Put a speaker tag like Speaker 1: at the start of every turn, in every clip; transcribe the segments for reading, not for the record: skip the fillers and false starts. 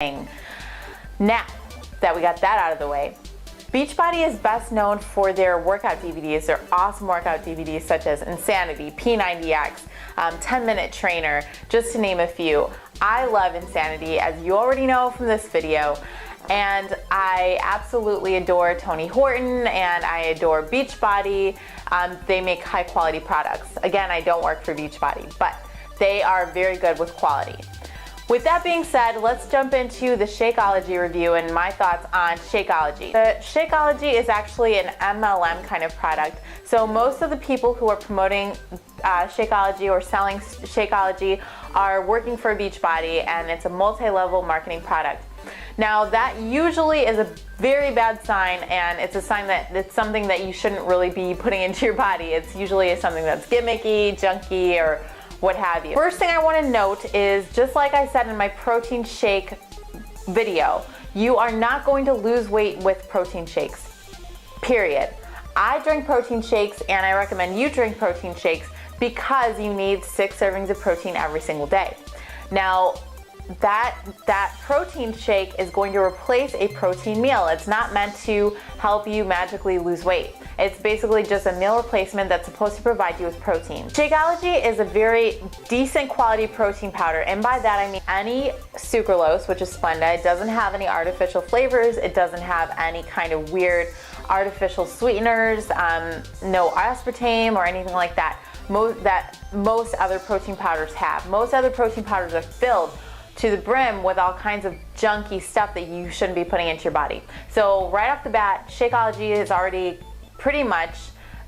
Speaker 1: Now that we got that out of the way, Beachbody is best known for their workout DVDs, their awesome workout DVDs such as Insanity, P90X, 10-Minute Trainer, just to name a few. I love Insanity, as you already know from this video, and I absolutely adore Tony Horton and I adore Beachbody. They make high quality products. Again, I don't work for Beachbody, but they are very good with quality. With that being said, let's jump into the Shakeology review and my thoughts on Shakeology. The Shakeology is actually an MLM kind of product. So most of the people who are promoting Shakeology or selling Shakeology are working for Beachbody, and it's a multi-level marketing product. Now that usually is a very bad sign, and it's a sign that it's something that you shouldn't really be putting into your body. It's usually something that's gimmicky, junky, or what have you. First thing I want to note is, just like I said in my protein shake video, you are not going to lose weight with protein shakes, period. I drink protein shakes, and I recommend you drink protein shakes because you need 6 servings of protein every single day. Now, that protein shake is going to replace a protein meal. It's not meant to help you magically lose weight. It's basically just a meal replacement that's supposed to provide you with protein. Shakeology is a very decent quality protein powder, and by that I mean any sucralose, which is Splenda. It doesn't have any artificial flavors. It doesn't have any kind of weird artificial sweeteners, no aspartame or anything like that. Most other protein powders have. Most other protein powders are filled to the brim with all kinds of junky stuff that you shouldn't be putting into your body. So right off the bat, Shakeology has already pretty much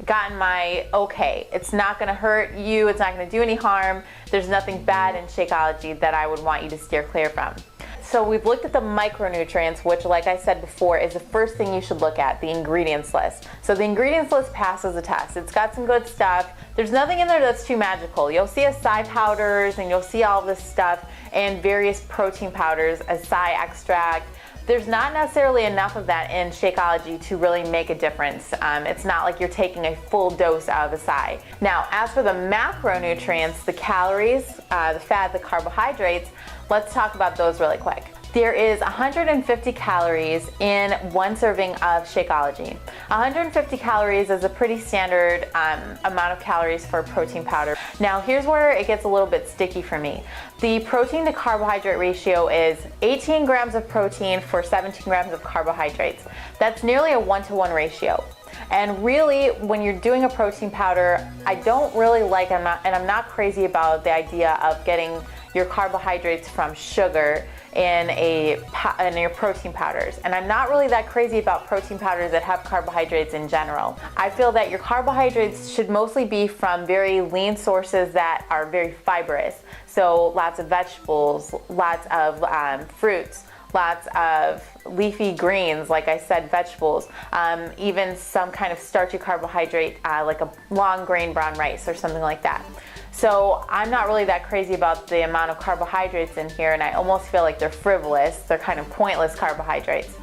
Speaker 1: gotten my okay. It's not gonna hurt you, it's not gonna do any harm. There's nothing bad in Shakeology that I would want you to steer clear from. So we've looked at the micronutrients, which, like I said before, is the first thing you should look at, the ingredients list. So the ingredients list passes the test. It's got some good stuff. There's nothing in there that's too magical. You'll see acai powders, and you'll see all this stuff, and various protein powders, acai extract. There's not necessarily enough of that in Shakeology to really make a difference. It's not like you're taking a full dose of acai. Now, as for the macronutrients, the calories, the fat, the carbohydrates, let's talk about those really quick. There is 150 calories in 1 serving of Shakeology. 150 calories is a pretty standard amount of calories for protein powder. Now here's where it gets a little bit sticky for me. The protein to carbohydrate ratio is 18 grams of protein for 17 grams of carbohydrates. That's nearly a 1-to-1 ratio. And really, when you're doing a protein powder, I don't really like, I'm not crazy about the idea of getting your carbohydrates from sugar in your protein powders. And I'm not really that crazy about protein powders that have carbohydrates in general. I feel that your carbohydrates should mostly be from very lean sources that are very fibrous. So lots of vegetables, lots of fruits, lots of leafy greens, like I said, vegetables, even some kind of starchy carbohydrate like a long grain brown rice or something like that. So I'm not really that crazy about the amount of carbohydrates in here, and I almost feel like they're frivolous. They're kind of pointless carbohydrates.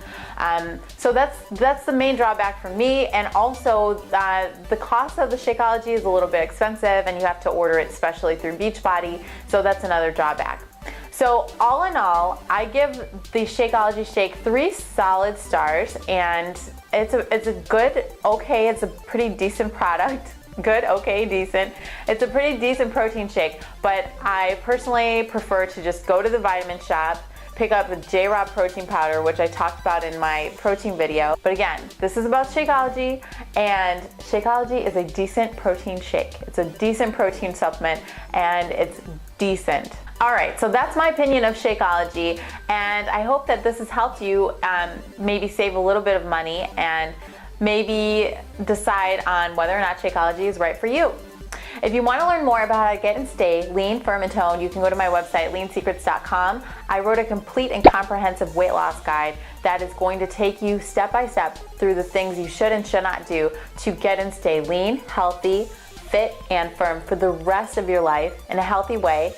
Speaker 1: So that's the main drawback for me, and also the cost of the Shakeology is a little bit expensive, and you have to order it specially through Beachbody, so that's another drawback. So all in all, I give the Shakeology shake 3 solid stars, and it's a good, okay, it's a pretty decent product. Good, okay, decent. It's a pretty decent protein shake, but I personally prefer to just go to the vitamin shop, pick up the J-Rob protein powder, which I talked about in my protein video. But again, this is about Shakeology, and Shakeology is a decent protein shake. It's a decent protein supplement, and it's decent. All right, so that's my opinion of Shakeology, and I hope that this has helped you maybe save a little bit of money and maybe decide on whether or not Shakeology is right for you. If you want to learn more about how to get and stay lean, firm, and toned, you can go to my website, leansecrets.com. I wrote a complete and comprehensive weight loss guide that is going to take you step by step through the things you should and should not do to get and stay lean, healthy, fit, and firm for the rest of your life in a healthy way.